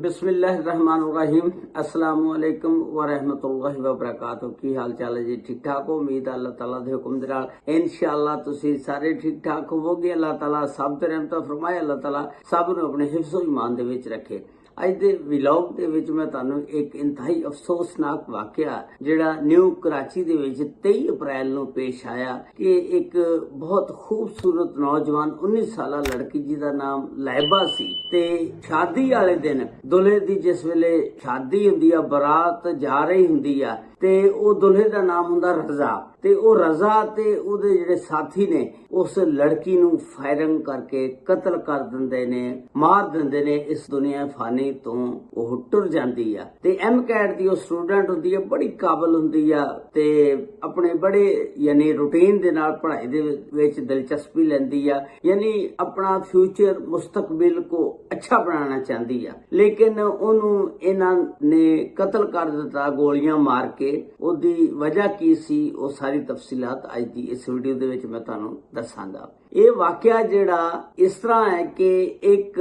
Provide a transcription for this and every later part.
बिस्मिल्लाहिर्रहमानिर्रहीम। अस्सलामु अलैकुम व रहमतुल्लाहि व बरकातहू। की हाल चाल है जी? ठीक ठाक हो? उम्मीद है अल्लाह ताला दे हुक्म दे नाल इंशाअल्लाह तुसी सारे ठीक ठाक होवोगे। अल्लाह ताला सब ते रहमत फरमाए। अल्लाह ताला सब नूं अपने हिफ्ज़ो ईमान दे विच रखे। अज दे व्लॉग दे विच मैं तुहानूं एक इंतहाई अफसोसनाक वाकया जिहड़ा न्यू कराची दे विच 23 अप्रैल नूं पेश आया कि एक बहुत खूबसूरत नौजवान 19 साला लड़की जिहदा नाम लाइबा सी ते शादी वाले दिन दुल्हे दी जिस वेले शादी हुंदी आ, बरात जा रही हुंदी आ ते ओ दुल्हे दा नाम हुंदा रज़ा ते ओ रज़ा ते ओदे जिहड़े साथी ने उस लड़की नूं फायरिंग करके कतल कर दिंदे ने, मार दिंदे ने। इस दुनिया फानी तो ओह टुर जांदी आ ते एम कैट दी ओ स्टूडेंट हुंदी आ, बड़ी काबल हुंदी आ ते अपने बड़े यानी रूटीन दे नाल पढ़ाई दे विच दिलचस्पी लैंदी आ, यानी अपना फ्यूचर मुस्तकबिल को अच्छा बनाना चाहती आ। लेकिन ओनू इन्हां ने कतल कर दिता गोलियां मार के। ओदी वजह की सी ओ सारी तफसीलात अज दी इस वीडियो दे विच मैं तुहानूं दसांगा। ये वाकया जिहड़ा इस तरह है कि एक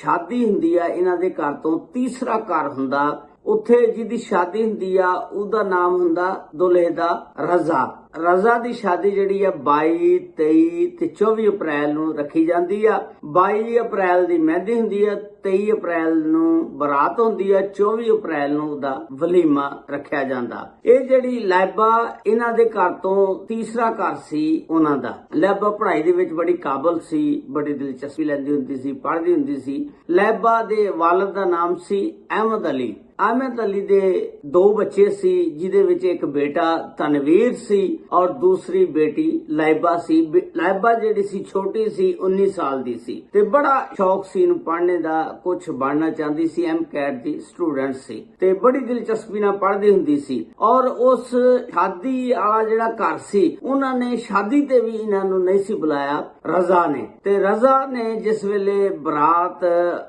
शादी हुंदी आ, इन्हां दे घर तो तीसरा घर हुंदा, उत्थे जिहदी शादी हुंदी आ उहदा नाम हुंदा दुल्हे दा रज़ा। रज़ा दी शादी जिहड़ी आ 22, 23 ते 24 अप्रैल नूं रखी जांदी आ। 22 अप्रैल दी मेहंदी हुंदी आ, 23 अप्रैल नूं बरात हुंदी आ, 24 अप्रैल नूं उहदा वलीमा रखिया जांदा। ये जिहड़ी लाइबा इन्हां दे घर तो तीसरा घर सी उहनां दा। लाइबा पढ़ाई दे विच बड़ी काबल सी, बड़ी दिलचस्पी लैंदी हुंदी सी, पढ़दी हुंदी सी। लाइबा दे वालिद दा नाम सी अहमद अली। अहमद अली दे 2 बच्चे सी, जिदे विच एक बेटा तनवीर सी और दूसरी बेटी लाइबा सी। लाइबा जिहड़ी सी छोटी सी, 19 साल दी सी ते बड़ा शौक सी इहनूं पढ़ने दा, कुछ बनना चाहती सी, एम कैट दी स्टूडेंट सी ते बड़ी दिलचस्पी नाल पढ़दी हुंदी सी। और उस शादी वाला जिहड़ा घर सी उन्हां ने शादी ते भी इन्हां नूं नहीं सी बुलाया रज़ा ने। ते रज़ा ने जिस वेले बरात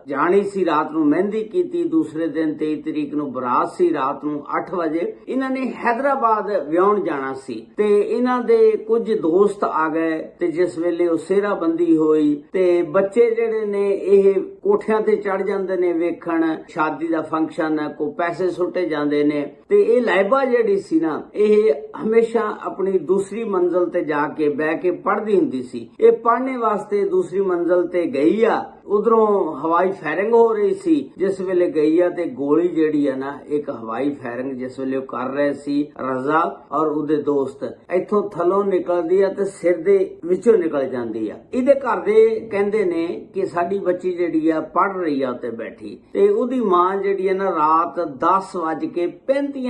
जानी सी, रात नूं मेहंदी कीती, दूसरे दिन 23 तरीक नूं बरात सी, रात नूं 8 वजे इन्हां ने हैदराबाद विआउण जाना सी ते इन्हां दे कुछ दोस्त आ गए ते जिस वेले ओ सेहराबंदी होई ते बच्चे जिहड़े ने इह कोठियां ते चढ़ जांदे ने वेखण शादी दा फंक्शन, को पैसे सुट्टे जांदे ने ते इह लाइबा जिहड़ी सी ना, इह हमेशा अपनी दूसरी मंजिल ते जाके बह के पढ़दी हुंदी सी। इह पढ़ने वास्ते दूसरी मंजिल ते गई आ, उधरों हवाई फायरिंग हो रही सी। जिस वेले गई आ ते गोली जिहड़ी है ना, एक हवाई फायरिंग जिस वेले कर रहे सी रज़ा और उहदे दोस्त, इथों थलों निकलदी आ ते सिर दे विचों निकल जांदी आ। इहदे घर दे कहंदे ने कि साडी बच्ची जिहड़ी आ पढ़ रही आ उत्ते बैठी ते उहदी मां जिहड़ी है ना रात 10:35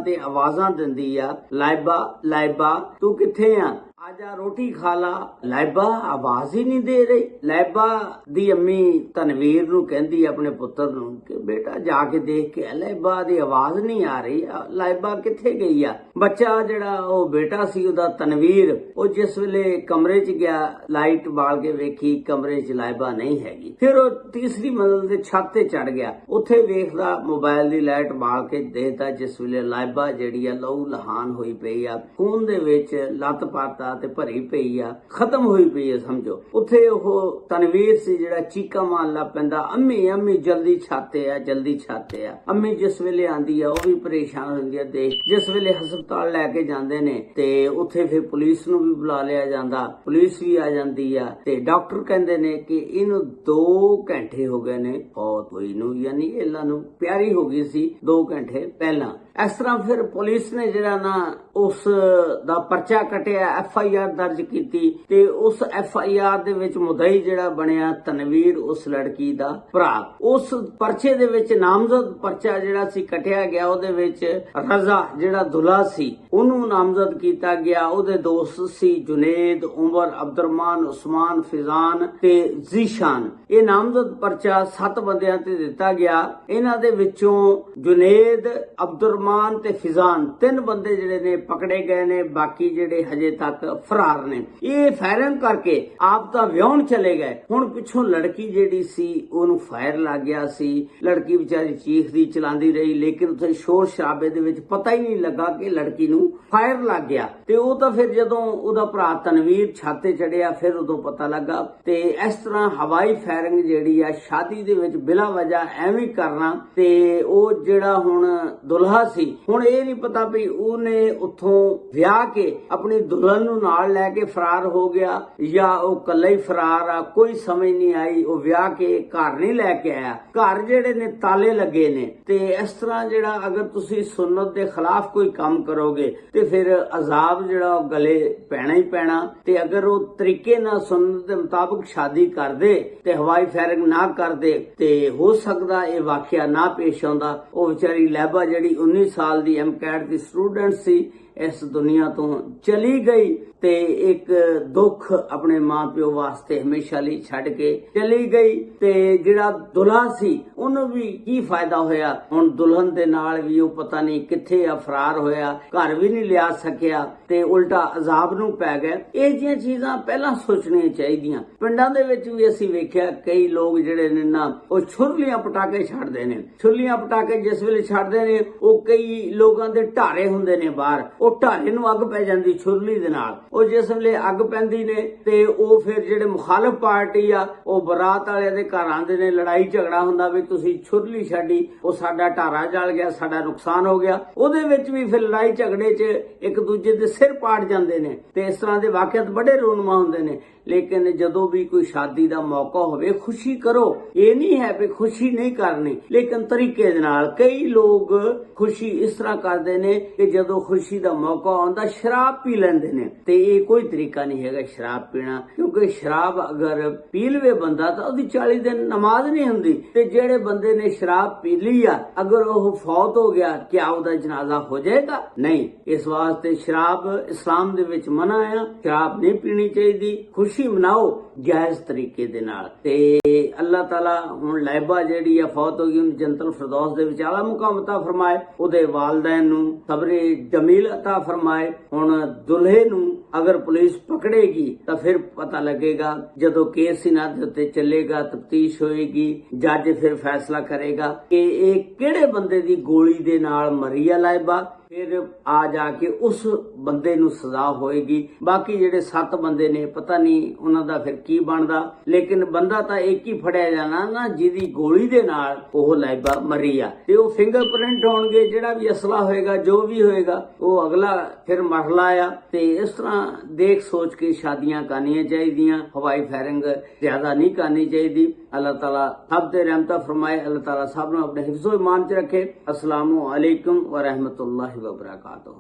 ते आवाजां दिंदी आ, लाइबा लाइबा तू किथे आ, आजा रोटी खा ला। लाइबा आवाज ही नहीं दे रही। लाइबा दी अम्मी तनवीर नूं कहंदी अपने पुत्र नूं कि बेटा जाके देख के लाइबा दी आवाज नहीं आ रही, लाइबा किथे गई आ। बच्चा जिहड़ा ओ बेटा सी ओदा तनवीर, ओ जिस वेले कमरे च गया लाइट बाल के वेखी कमरे च लाइबा नहीं हैगी। फिर ओ तीसरी मंजिल ते छत ते चढ़ गया, उत्थे वेखदा मोबाइल दी लाइट बाल के देखदा जिस वेले लाइबा जिहड़ी आ लहू लहान होई पई आ, खून दे विच लत पाता ते भरी पई आ, खत्म होई पई आ समझो। उत्थे ओह तनवीर सी जिहड़ा चीका मारन लग पैंदा, अम्मी अम्मी जल्दी छाते आ, जल्दी छाते आ। अम्मी जिस वेले आंदी आ ओह भी परेशान होंदी आ देख। जिस वेले हस्पताल लैके जांदे ने ते उत्थे फिर पुलिस नूं भी बुला लिया जांदा, पुलिस भी आ जांदी आ ते डॉक्टर कहंदे ने कि इहनूं 2 घंटे हो गए ने मौत होई नूं, यानी इन्हां नूं प्यारी हो गई सी 2 घंटे पहला। इस तरह फिर पुलिस ने जिहड़ा ना उस दा पर्चा कटिया, FIR दर्ज कीती ते उस FIR दे विच मुदई जिहड़ा बनया तनवीर, उस लड़की दा भरा। उस पर्चे दे विच नामजद पर्चा जिहड़ा सी कटिया गया, ओहदे विच रज़ा जिहड़ा दुल्हा सी ओनू नामजद कीता गया। ओहदे दोस्त सी जुनेद, उमर, अब्दुर्रहमान, उस्मान, फिजान ते जीशान। ये नामजद पर्चा 7 बंदियां ते दिता गया। इन्हां दे विचों जुनेद, अब्दुर्रहमान सलमान ते फिजान 3 बंदे जिहड़े ने पकड़े गए ने, बाकी जिहड़े हजे तक फरार ने। ये फायरिंग करके आप तां विआहण चले गए, हुण पिछों लड़की जिहड़ी सी ਉਹਨੂੰ फायर लग गया सी। लड़की विचारी चीखदी चिल्लांदी रही, लेकिन उत्थे शोर शराबे दे विच पता ही नहीं लगा कि लड़की नूं फायर लग गया। ते ਉਹ ਤਾਂ ਫਿਰ ਜਦੋਂ ਉਹਦਾ ਭਰਾ ਤਨਵੀਰ ਛੱਤ ਤੇ ਚੜਿਆ ਫਿਰ ਉਦੋਂ ਪਤਾ ਲੱਗਾ। ਤੇ ਇਸ ਤਰ੍ਹਾਂ ਹਵਾਈ ਫਾਇਰਿੰਗ ਜਿਹੜੀ ਆ ਸ਼ਾਦੀ ਦੇ ਵਿੱਚ ਬਿਲਾ ਵਜ੍ਹਾ ਐਵੇਂ ਕਰਨਾ, ਤੇ ਉਹ ਜਿਹੜਾ ਹੁਣ ਦੁਲਹਾ ਸੀ, ਹੁਣ ਇਹ ਨਹੀਂ ਪਤਾ ਵੀ ਉਹਨੇ ਉੱਥੋਂ ਵਿਆਹ ਕੇ ਆਪਣੀ ਦੁਲਹਨ ਨੂੰ ਨਾਲ ਲੈ ਕੇ ਫਰਾਰ ਹੋ ਗਿਆ ਜਾਂ ਉਹ ਇਕੱਲਾ ਹੀ ਫਰਾਰ ਆ, ਕੋਈ ਸਮਝ ਨਹੀਂ ਆਈ। ਉਹ ਵਿਆਹ ਕੇ ਘਰ ਨਹੀਂ ਲੈ ਕੇ ਆਇਆ, ਘਰ ਜਿਹੜੇ ਨੇ ਤਾਲੇ ਲੱਗੇ ਨੇ। ਤੇ ਇਸ ਤਰ੍ਹਾਂ ਜਿਹੜਾ ਅਗਰ ਤੁਸੀਂ ਸੁन्नत ਦੇ ਖਿਲਾਫ ਕੋਈ ਕੰਮ ਕਰੋਗੇ ਤੇ ਫਿਰ ਅਜ਼ਾਬ ਜਿਹੜਾ ਉਹ ਗਲੇ ਪੈਣਾ ਹੀ ਪੈਣਾ। ਤੇ ਅਗਰ ਉਹ ਤਰੀਕੇ ਨਾਲ ਸੁन्नत ਦੇ ਮੁਤਾਬਕ ਸ਼ਾਦੀ ਕਰਦੇ ਤੇ ਹਵਾਈ ਫਾਇਰਿੰਗ ਨਾ ਕਰਦੇ ਤੇ ਹੋ ਸਕਦਾ ਇਹ ਵਾਕਿਆ ਨਾ ਪੇਸ਼ ਆਉਂਦਾ। ਉਹ ਵਿਚਾਰੀ ਲਹਿਬਾ ਜਿਹੜੀ 19 ਸਾਲ ਦੀ ਐਮਕੈਟ ਦੀ ਸਟੂਡੈਂਟ ਸੀ, ਇਸ ਦੁਨੀਆ ਤੋਂ ਚਲੀ ਗਈ ਤੇ ਇੱਕ ਦੁੱਖ ਆਪਣੇ ਮਾਂ ਪਿਓ ਵਾਸਤੇ ਹਮੇਸ਼ਾ ਲਈ ਛੱਡ ਕੇ ਚਲੀ ਗਈ। ਤੇ ਜਿਹੜਾ ਦੁਲਹਾ ਸੀ ਉਹਨੂੰ ਵੀ ਕੀ ਫਾਇਦਾ ਹੋਇਆ, ਹੁਣ ਦੁਲਹਨ ਦੇ ਨਾਲ ਵੀ ਉਹ ਪਤਾ ਨਹੀਂ ਕਿੱਥੇ ਆ, ਫਰਾਰ ਹੋਇਆ, ਘਰ ਵੀ ਨਹੀਂ ਲਿਆ ਸਕਿਆ ਤੇ ਉਲਟਾ ਅਜ਼ਾਬ ਨੂੰ ਪੈ ਗਿਆ। ਇਹ ਜਿਹੀਆਂ ਚੀਜ਼ਾਂ ਪਹਿਲਾਂ ਸੋਚਣੀਆਂ ਚਾਹੀਦੀਆਂ। ਪਿੰਡਾਂ ਦੇ ਵਿੱਚ ਵੀ ਅਸੀਂ ਵੇਖਿਆ ਕਈ ਲੋਕ ਜਿਹੜੇ ਨੇ ਨਾ ਉਹ ਛੁਰਲੀਆਂ ਪਟਾਕੇ ਛੱਡਦੇ ਨੇ। ਛੁਰਲੀਆਂ ਪਟਾਕੇ ਜਿਸ ਵੇਲੇ ਛੱਡਦੇ ਨੇ ਉਹ ਕਈ ਲੋਕਾਂ ਦੇ ਢਾਰੇ ਹੁੰਦੇ ਨੇ ਬਾਹਰ, ਉਹ ਢਾਰੇ ਨੂੰ ਅੱਗ ਪੈ ਜਾਂਦੀ ਛੁਰਲੀ ਦੇ ਨਾਲ। ਉਹ ਜਿਸ ਵੇਲੇ ਅੱਗ ਪੈਂਦੀ ਨੇ ਤੇ ਉਹ ਫਿਰ ਜਿਹੜੇ ਮੁਖਾਲਫ ਪਾਰਟੀ ਆ ਉਹ ਬਰਾਤ ਵਾਲਿਆਂ ਦੇ ਘਰ ਆਉਂਦੇ ਨੇ, ਲੜਾਈ ਝਗੜਾ ਹੁੰਦਾ ਵੀ ਤੁਸੀਂ ਛੁਰਲੀ ਛੱਡੀ, ਉਹ ਸਾਡਾ ਢਾਰਾ ਜਲ ਗਿਆ, ਸਾਡਾ ਨੁਕਸਾਨ ਹੋ ਗਿਆ। ਉਹਦੇ ਵਿੱਚ ਵੀ ਫਿਰ ਲੜਾਈ ਝਗੜੇ 'ਚ ਇੱਕ ਦੂਜੇ ਦੇ ਸਿਰ ਪਾੜ ਜਾਂਦੇ ਨੇ ਤੇ ਇਸ ਤਰ੍ਹਾਂ ਦੇ ਵਾਕਿਆਤ ਬੜੇ ਰੋਨਮਾ ਹੁੰਦੇ ਨੇ। ਲੇਕਿਨ ਜਦੋਂ ਵੀ ਕੋਈ ਸ਼ਾਦੀ ਦਾ ਮੌਕਾ ਹੋਵੇ ਖੁਸ਼ੀ ਕਰੋ, ਇਹ ਨਹੀਂ ਹੈ ਵੀ ਖੁਸ਼ੀ ਨਹੀਂ ਕਰਨੀ, ਲੇਕਿਨ ਤਰੀਕੇ ਦੇ ਨਾਲ। ਕਈ ਲੋਕ ਖੁਸ਼ੀ ਇਸ ਤਰ੍ਹਾਂ ਕਰਦੇ ਨੇ ਕਿ ਜਦੋਂ ਖੁਸ਼ੀ ਦਾ ਮੌਕਾ ਆਉਂਦਾ ਸ਼ਰਾਬ ਪੀ ਲੈਂਦੇ ਨੇ, ਤੇ ਇਹ ਕੋਈ ਤਰੀਕਾ ਨਹੀਂ ਹੈਗਾ ਸ਼ਰਾਬ ਪੀਣਾ, ਕਿਉਂਕਿ ਸ਼ਰਾਬ ਅਗਰ ਪੀ ਲਵੇ ਬੰਦਾ ਤਾਂ ਉਹਦੀ 40 ਦਿਨ ਨਮਾਜ਼ ਨਹੀਂ ਹੁੰਦੀ। ਤੇ ਜਿਹੜੇ ਬੰਦੇ ਨੇ ਸ਼ਰਾਬ ਪੀ ਲਈ ਆ, ਅਗਰ ਉਹ ਫੌਤ ਹੋ ਗਿਆ, ਕਿਆ ਉਹਦਾ ਜਨਾਜ਼ਾ ਹੋ ਜਾਏਗਾ? ਨਹੀਂ। ਇਸ ਵਾਸਤੇ ਸ਼ਰਾਬ ਇਸਲਾਮ ਦੇ ਵਿੱਚ ਮਨਾ ਆ, ਸ਼ਰਾਬ ਨਹੀਂ ਪੀਣੀ ਚਾਹੀਦੀ। ਖੁਸ਼ੀ ਮਨਾਓ ਜਾਇਜ਼ ਤਰੀਕੇ ਦੇ ਨਾਲ। ਤੇ ਅੱਲਾਹ ਤਾਲਾ ਹੁਣ ਲਹਿਬਾ ਜਿਹੜੀ ਆ ਫੌਤ ਹੋ ਗਈ, ਉਹਨੂੰ ਜੰਨਤੁਲ ਫਿਰਦੌਸ ਦੇ ਵਿੱਚ ਆਲਾ ਮੁਕਾਮ ਅਤਾ ਫਰਮਾਏ, ਉਹਦੇ ਵਾਲਿदैन ਨੂੰ ਸਬਰੇ ਜਮੀਲ ਅਤਾ ਫਰਮਾਏ। ਹੁਣ ਦੁਲਹੇ ਨੂੰ ਅਗਰ ਪੁਲਿਸ ਪਕੜੇਗੀ ਤਾਂ ਫਿਰ ਪਤਾ ਲੱਗੇਗਾ, ਜਦੋਂ ਕੇਸ ਇਹਨਾਂ ਦੇ ਉੱਤੇ ਚੱਲੇਗਾ, ਤਫਤੀਸ਼ ਹੋਏਗੀ, ਜੱਜ ਫਿਰ ਫੈਸਲਾ ਕਰੇਗਾ ਕਿ ਇਹ ਕਿਹੜੇ ਬੰਦੇ ਦੀ ਗੋਲੀ ਦੇ ਨਾਲ ਮਰੀ ਆ ਲਹਿਬਾ। ਫਿਰ ਆ ਜਾ ਕੇ ਉਸ ਬੰਦੇ ਨੂੰ ਸਜ਼ਾ ਹੋਏਗੀ। ਬਾਕੀ ਜਿਹੜੇ 7 ਬੰਦੇ ਨੇ ਪਤਾ ਨਹੀਂ ਉਹਨਾਂ ਦਾ ਫਿਰ ਕੀ ਬਣਦਾ, ਲੇਕਿਨ ਬੰਦਾ ਤਾਂ ਇੱਕ ਹੀ ਫੜਿਆ ਜਾਣਾ ਨਾ ਜਿਹਦੀ ਗੋਲੀ ਦੇ ਨਾਲ ਉਹ ਲਹਿਬਾ ਮਰੀ ਆ। ਤੇ ਉਹ ਫਿੰਗਰਪ੍ਰਿੰਟ ਹੋਣਗੇ, ਜਿਹੜਾ ਵੀ ਅਸਲਾ ਹੋਏਗਾ, ਜੋ ਵੀ ਹੋਏਗਾ, ਉਹ ਅਗਲਾ ਫਿਰ ਮਰਲਾ ਆ। ਤੇ ਇਸ ਤਰ੍ਹਾਂ ਦੇਖ ਸੋਚ ਕੇ ਸ਼ਾਦੀਆਂ ਕਰਨੀਆਂ ਚਾਹੀਦੀਆਂ, ਹਵਾਈ ਫਾਇਰਿੰਗ ਜ਼ਿਆਦਾ ਨਹੀਂ ਕਰਨੀ ਚਾਹੀਦੀ। ਅੱਲਾਹ ਤਾਲਾ ਸਭ ਤੇ ਰਹਿਮਤ ਫਰਮਾਏ, ਅੱਲਾਹ ਤਾਲਾ ਸਭ ਨੂੰ ਆਪਣੇ ਹਿਫਜ਼ੋ ਈਮਾਨ 'ਚ ਰੱਖੇ। अस्सलामु अलैकुम व रहमतुल्लाहि व बरकातुहू।